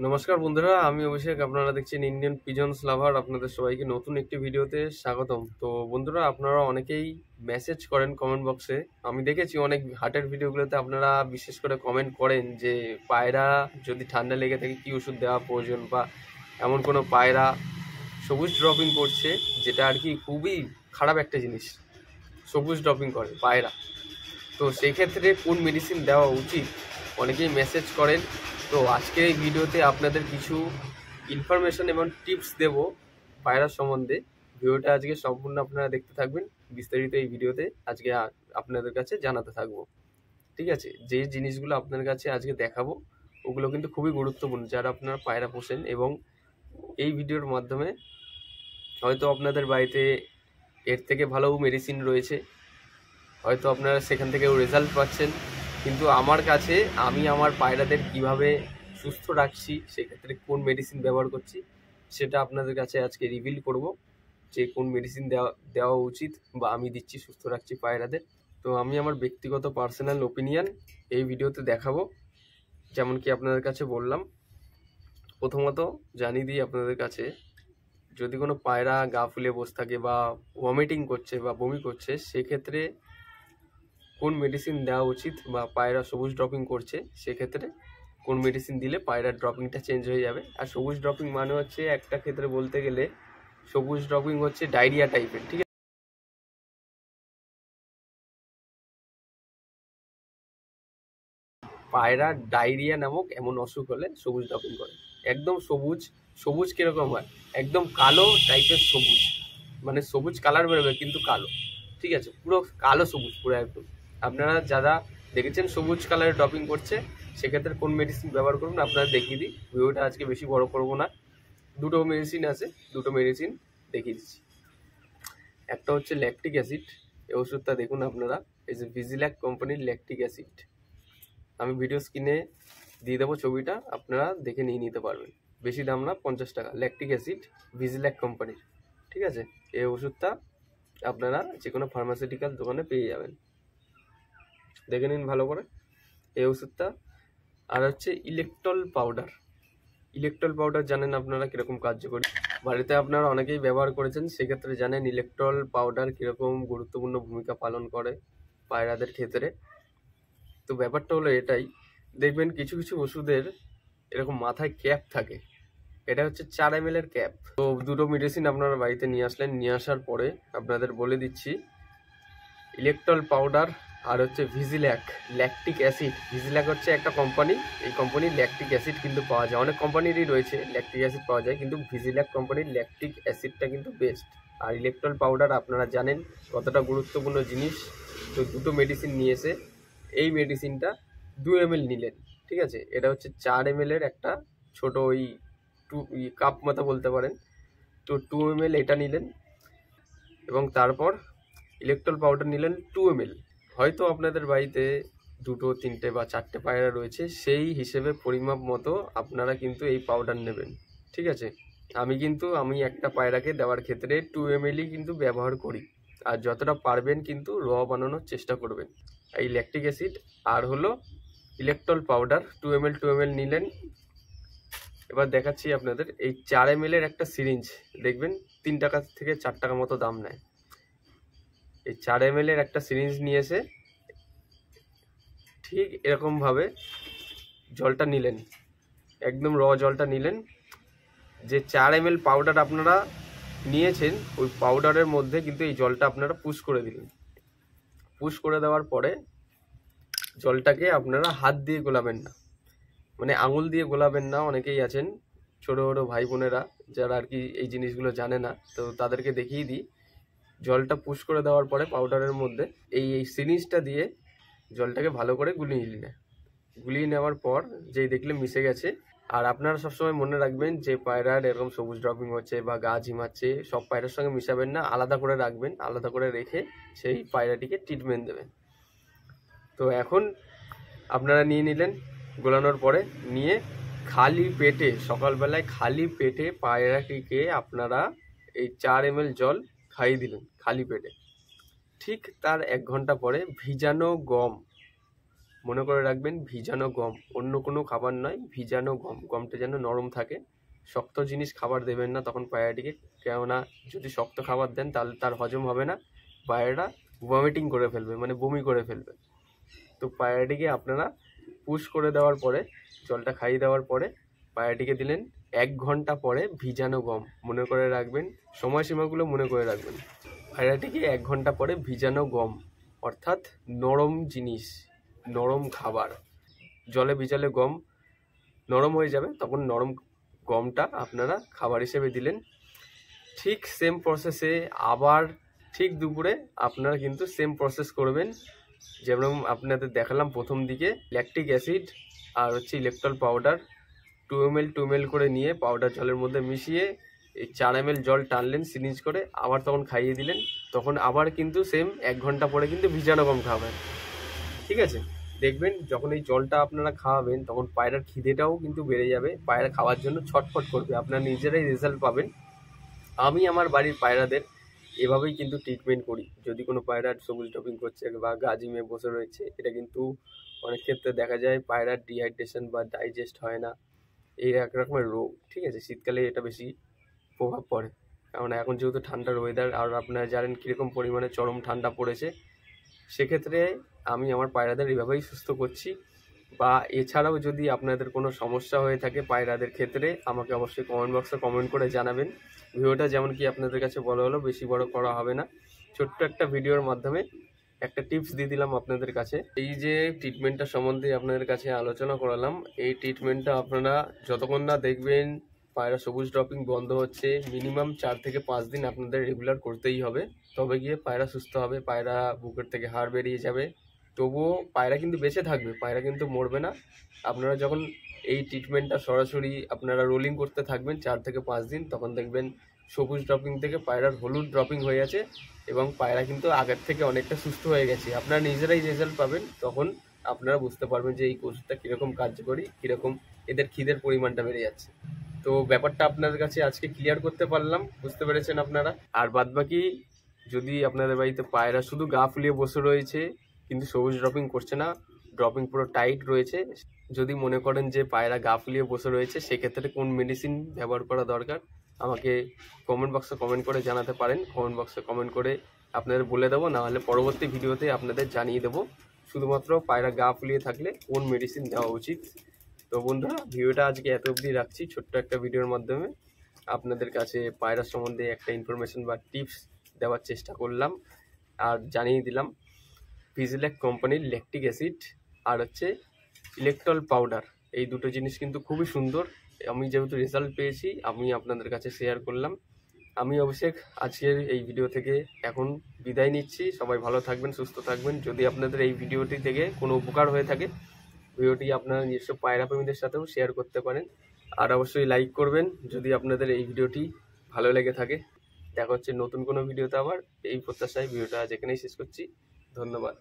নমস্কার বন্ধুরা, আমি অভিষেক। আপনারা দেখছেন ইন্ডিয়ান পিজনস লাভার। আপনাদের সবাইকে নতুন একটি ভিডিওতে স্বাগতম। তো বন্ধুরা, আপনারা অনেকেই মেসেজ করেন কমেন্ট বক্সে। আমি দেখেছি অনেক হাটের ভিডিওগুলোতে আপনারা বিশেষ করে কমেন্ট করেন যে পায়রা যদি ঠান্ডা লেগে থাকে কী ওষুধ দেওয়া প্রয়োজন, বা এমন কোনো পায়রা সবুজ ড্রপিং করছে যেটা আর কি খুবই খারাপ একটা জিনিস, সবুজ ড্রপিং করে পায়রা। তো সেই ক্ষেত্রে কোন মেডিসিন দেওয়া উচিত অনেকেই মেসেজ করেন। তো আজকের এই ভিডিওতে আপনাদের কিছু ইনফরমেশন এবং টিপস দেব পায়রার সম্বন্ধে। ভিডিওটা আজকে সম্পূর্ণ আপনারা দেখতে থাকবেন। বিস্তারিত এই ভিডিওতে আজকে আপনাদের কাছে জানাতে থাকবো। ঠিক আছে, যে জিনিসগুলো আপনার কাছে আজকে দেখাবো ওগুলো কিন্তু খুবই গুরুত্বপূর্ণ যারা আপনারা পায়রা পোষেন, এবং এই ভিডিওর মাধ্যমে হয়তো আপনাদের বাড়িতে এর থেকে ভালো মেডিসিন রয়েছে, হয়তো আপনারা সেখান থেকেও রেজাল্ট পাচ্ছেন। কিন্তু আমার কাছে আমি আমার পায়রাদের কিভাবে সুস্থ রাখছি, সেক্ষেত্রে কোন মেডিসিন ব্যবহার করছি সেটা আপনাদের কাছে আজকে রিভিল করব, যে কোন মেডিসিন দেওয়া উচিত বা আমি দিচ্ছি সুস্থ রাখছি পায়রাদের। তো আমি আমার ব্যক্তিগত পার্সোনাল ওপিনিয়ন এই ভিডিওতে দেখাবো। যেমন কি আপনাদের কাছে বললাম, প্রথমত জানিয়ে দিই আপনাদের কাছে, যদি কোনো পায়রা গা ফুলে বসে থাকে বা ভমিটিং করছে বা বমি করছে, সেক্ষেত্রে কোন মেডিসিন দেওয়া উচিত, বা পায়রা সবুজ ড্রপিং করছে সেক্ষেত্রে কোন মেডিসিন দিলে পায়রার ড্রপিংটা চেঞ্জ হয়ে যাবে। আর সবুজ ড্রপিং মানে হচ্ছে একটা ক্ষেত্রে বলতে গেলে সবুজ ড্রপিং হচ্ছে ডায়রিয়া টাইপের। ঠিক আছে, পায়রা ডায়রিয়া নামক এমন অসুখ হলে সবুজ ড্রপিং করে। একদম সবুজ, সবুজ কিরকম হয়, একদম কালো টাইপের সবুজ, মানে সবুজ কালার বেরোবে কিন্তু কালো। ঠিক আছে, পুরো কালো সবুজ, পুরো একদম। আপনারা যারা দেখেছেন সবুজ কালারের ড্রপিং করছে, সেক্ষেত্রে কোন মেডিসিন ব্যবহার করুন আপনারা দেখিয়ে দিই। ভিডিওটা আজকে বেশি বড় করবো না, দুটো মেডিসিন আছে, দুটো মেডিসিন দেখিয়ে দিচ্ছি। একটা হচ্ছে ল্যাকটিক অ্যাসিড, এই ওষুধটা দেখুন আপনারা, এই যে ভিজিল্যাক কোম্পানির ল্যাকটিক অ্যাসিড। আমি ভিডিও স্ক্রিনে দিয়ে দেবো ছবিটা, আপনারা দেখে নিয়ে নিতে পারবেন। বেশি দাম না, 50 টাকা। ল্যাকটিক অ্যাসিড, ভিজিল্যাক কোম্পানির। ঠিক আছে, এই ওষুধটা আপনারা যে কোনো ফার্মাসিউটিক্যাল দোকানে পেয়ে যাবেন, দেখে নিন ভালো করে এই ওষুধটা। আর হচ্ছে ইলেকট্রল পাউডার। ইলেকট্রল পাউডার জানেন আপনারা কীরকম কার্যকরী, বাড়িতে আপনারা অনেকেই ব্যবহার করেছেন, সেক্ষেত্রে জানেন ইলেকট্রল পাউডার কীরকম গুরুত্বপূর্ণ ভূমিকা পালন করে পায়রাদের ক্ষেত্রে। তো ব্যাপারটা হলো এটাই, দেখবেন কিছু কিছু ওষুধের এরকম মাথায় ক্যাপ থাকে, এটা হচ্ছে 4 ml এর ক্যাপ। তো দুটো মেডিসিন আপনারা বাড়িতে নিয়ে আসলেন, নিয়ে আসার পরে আপনাদের বলে দিচ্ছি ইলেকট্রল পাউডার আর হচ্ছে ভিজিল্যাক ল্যাকটিক অ্যাসিড। ভিজিল্যাক হচ্ছে একটা কোম্পানি, এই কোম্পানির ল্যাকটিক অ্যাসিড কিন্তু পাওয়া যায়, অনেক কোম্পানিরই রয়েছে ল্যাকটিক অ্যাসিড পাওয়া যায়, কিন্তু ভিজিল্যাক কোম্পানির ল্যাকটিক অ্যাসিডটা কিন্তু বেস্ট। আর ইলেকট্রল পাউডার আপনারা জানেন কতটা গুরুত্বপূর্ণ জিনিস। তো দুটো মেডিসিন নিয়ে এসে এই মেডিসিনটা 2 ml নিলেন। ঠিক আছে, এটা হচ্ছে 4 ml এর একটা ছোট ওই কাপ মতো বলতে পারেন। তো 2 ml এটা নিলেন, এবং তারপর ইলেকট্রল পাউডার নিলেন 2 ml। হয়তো আপনাদের বাড়িতে 2, 3 বা 4 পায়রা রয়েছে, সেই হিসেবে পরিমাপ মতো আপনারা কিন্তু এই পাউডার নেবেন। ঠিক আছে, আমি একটা পায়রাকে দেওয়ার ক্ষেত্রে 2 ml কিন্তু ব্যবহার করি। আর যতটা পারবেন কিন্তু র বানানোর চেষ্টা করবেন। এই ল্যাকটিক অ্যাসিড আর হলো ইলেকট্রল পাউডার 2 ml নিলেন। এবার দেখাচ্ছি আপনাদের, এই 4 ml এর একটা সিরিঞ্জ দেখবেন 3 টাকা থেকে 4 টাকা মতো দাম নেয়। এই 4 ml এর একটা সিরিঞ্জ নিয়ে এসে ঠিক এরকমভাবে জলটা নিলেন, একদম র জলটা নিলেন। যে 4 ml পাউডার আপনারা নিয়েছেন, ওই পাউডারের মধ্যে কিন্তু এই জলটা আপনারা পুশ করে দিলেন। পুশ করে দেওয়ার পরে জলটাকে আপনারা হাত দিয়ে গোলাবেন না, মানে আঙুল দিয়ে গোলাবেন না। অনেকেই আছেন ছোটো ছোটো ভাই বোনেরা যারা আর কি এই জিনিসগুলো জানে না, তো তাদেরকে দেখিয়ে দিই। জলটা পুশ করে দেওয়ার পরে পাউডারের মধ্যে এই সিরিঞ্জটা দিয়ে জলটাকে ভালো করে গুলিয়ে নেওয়ার পর যেই দেখলে মিশে গেছে। আর আপনারা সবসময় মনে রাখবেন যে পায়রার এরকম সবুজ ড্রপিং হচ্ছে বা গা ঝিমাচ্ছে, সব পায়রার সঙ্গে মিশাবেন না, আলাদা করে রাখবেন। আলাদা করে রেখে সেই পায়রাটিকে ট্রিটমেন্ট দেবেন। তো এখন আপনারা নিয়ে নিলেন, গোলানোর পরে নিয়ে খালি পেটে, সকালবেলায় খালি পেটে পায়রাটিকে আপনারা এই 4 ml জল খাইয়ে দিলেন খালি পেটে। ঠিক তার 1 ঘন্টা পরে ভিজানো গম মনে করে রাখবেন ভিজানো গম, অন্য কোনো খাবার নয়, ভিজানো গম। গমটা যেন নরম থাকে, শক্ত জিনিস খাবার দেবেন না তখন পায়রাটিকে, কেননা যদি শক্ত খাবার দেন তাহলে তার হজম হবে না, পায়রাটা ভমিটিং করে ফেলবে, মানে বমি করে ফেলবে। তো পায়রাটিকে আপনারা পুশ করে দেওয়ার পরে, জলটা খাইয়ে দেওয়ার পরে পায়রাটিকে দিলেন 1 ঘন্টা পরে ভিজানো গম। মনে করে রাখবেন, সময়সীমাগুলো মনে করে রাখবেন। পায়রাটিকে 1 ঘন্টা পরে ভিজানো গম, অর্থাৎ নরম জিনিস, নরম খাবার, জলে ভিজালে গম নরম হয়ে যাবে, তখন নরম গমটা আপনারা খাবার হিসেবে দিলেন। ঠিক সেম প্রসেসে আবার ঠিক দুপুরে আপনারা কিন্তু সেম প্রসেস করবেন, যেমন আপনাদের দেখালাম প্রথম দিকে। ল্যাকটিক অ্যাসিড আর হচ্ছে ইলেকট্রল পাউডার 2 ml করে নিয়ে পাউডার জলের মধ্যে মিশিয়ে এই 4 ml জল টানলেন সিরিঞ্জ করে, আবার তখন খাইয়ে দিলেন। তখন আবার কিন্তু সেম 1 ঘন্টা পরে কিন্তু ভিজানো গম খাবেন, ঠিক আছে? দেখবেন যখন এই জলটা আপনারা খাওয়াবেন তখন পায়রার খিদেটাও কিন্তু বেড়ে যাবে, পায়রা খাওয়ার জন্য ছটফট করবে, আপনারা নিজেরাই রেজাল্ট পাবেন। আমি আমার বাড়ির পায়রাদের এভাবেই কিন্তু ট্রিটমেন্ট করি। যদি কোনো পায়রা সবুজ ড্রপিং করছে বা গা জিমে বসে রয়েছে, এটা কিন্তু অনেক ক্ষেত্রে দেখা যায় পায়রার ডিহাইড্রেশন বা ডাইজেস্ট হয় না, এই এক রকমের রোগ, ঠিক আছে? শীতকালে এটা বেশি প্রভাব পড়ে, কারণ এখন যেহেতু ঠান্ডার ওয়েদার, আর আপনারা জানেন কীরকম পরিমাণে চরম ঠান্ডা পড়েছে। সেক্ষেত্রে আমি আমার পায়রাদের এভাবেই সুস্থ করছি। বা এছাড়াও যদি আপনাদের কোনো সমস্যা হয়ে থাকে পায়রাদের ক্ষেত্রে, আমাকে অবশ্যই কমেন্ট বক্সে কমেন্ট করে জানাবেন। ভিডিওটা যেমন কি আপনাদের কাছে বলা হলো, বেশি বড় করা হবে না, ছোট্ট একটা ভিডিওর মাধ্যমে একটা টিপস দিয়ে দিলাম আপনাদের কাছে। এই যে ট্রিটমেন্টটা সম্বন্ধে আপনাদের কাছে আলোচনা করালাম, এই ট্রিটমেন্টটা আপনারা যতক্ষণ না দেখবেন পায়রা সবুজ ড্রপিং বন্ধ হচ্ছে, মিনিমাম 4 থেকে 5 দিন আপনাদের রেগুলার করতেই হবে, তবে গিয়ে পায়রা সুস্থ হবে, পায়রা বুকের থেকে হাড় বেরিয়ে যাবে। তবুও পায়রা কিন্তু বেঁচে থাকবে, পায়রা কিন্তু মরবে না। আপনারা যখন এই ট্রিটমেন্টটা সরাসরি আপনারা রোলিং করতে থাকবেন 4 থেকে 5 দিন, তখন দেখবেন সবুজ ড্রপিং থেকে পায়রার হলুদ ড্রপিং হয়ে আছে এবং পায়রা কিন্তু আগের থেকে অনেকটা সুস্থ হয়ে গেছে। আপনারা নিজেরাই রেজাল্ট পাবেন, তখন আপনারা বুঝতে পারবেন যে এই ওষুধটা কীরকম কার্যকরী, কীরকম এদের খিদের পরিমাণটা বেড়ে যাচ্ছে। তো ব্যাপারটা আপনাদের কাছে আজকে ক্লিয়ার করতে পারলাম, বুঝতে পেরেছেন আপনারা। আর বাদবাকি যদি আপনাদের বাড়িতে পায়রা শুধু গা ফুলিয়ে বসে রয়েছে কিন্তু সবুজ ড্রপিং করছে না, ড্রপিং পুরো টাইট রয়েছে, যদি মনে করেন যে পায়রা গা ফুলিয়ে বসে রয়েছে, সেক্ষেত্রে কোন মেডিসিন ব্যবহার করা দরকার আমাকে কমেন্ট বক্সে কমেন্ট করে জানাতে পারেন। কমেন্ট বক্সে কমেন্ট করে আপনাদের বলে দেবো, নাহলে পরবর্তী ভিডিওতে আপনাদের জানিয়ে দেবো শুধুমাত্র পায়রা গা ফুলিয়ে থাকলে কোন মেডিসিন দেওয়া উচিত। তো বন্ধুরা, ভিডিওটা আজকে এত অবধি রাখছি, ছোট্ট একটা ভিডিওর মাধ্যমে আপনাদের কাছে পায়রা সম্বন্ধে একটা ইনফরমেশন বা টিপস দেওয়ার চেষ্টা করলাম, আর জানিয়ে দিলাম ভিজিল্যাক কোম্পানির ল্যাকটিক অ্যাসিড আর হচ্ছে ইলেকট্রল পাউডার, এই দুটো জিনিস কিন্তু খুবই সুন্দর। আমি যেহেতু রেজাল্ট পেয়েছি আমি আপনাদের কাছে শেয়ার করলাম। আমি অভিষেক আজকের এই ভিডিও থেকে এখন বিদায় নিচ্ছি। সবাই ভালো থাকবেন, সুস্থ থাকবেন। যদি আপনাদের এই ভিডিওটি থেকে কোনো উপকার হয়ে থাকে, ভিডিওটি আপনারা নিজস্ব পায়রা প্রেমীদের সাথেও শেয়ার করতে পারেন, আর অবশ্যই লাইক করবেন যদি আপনাদের এই ভিডিওটি ভালো লেগে থাকে। দেখা হচ্ছে নতুন কোনো ভিডিওতে আবার, এই প্রত্যাশায় ভিডিওটা আজ এখানেই শেষ করছি। ধন্যবাদ।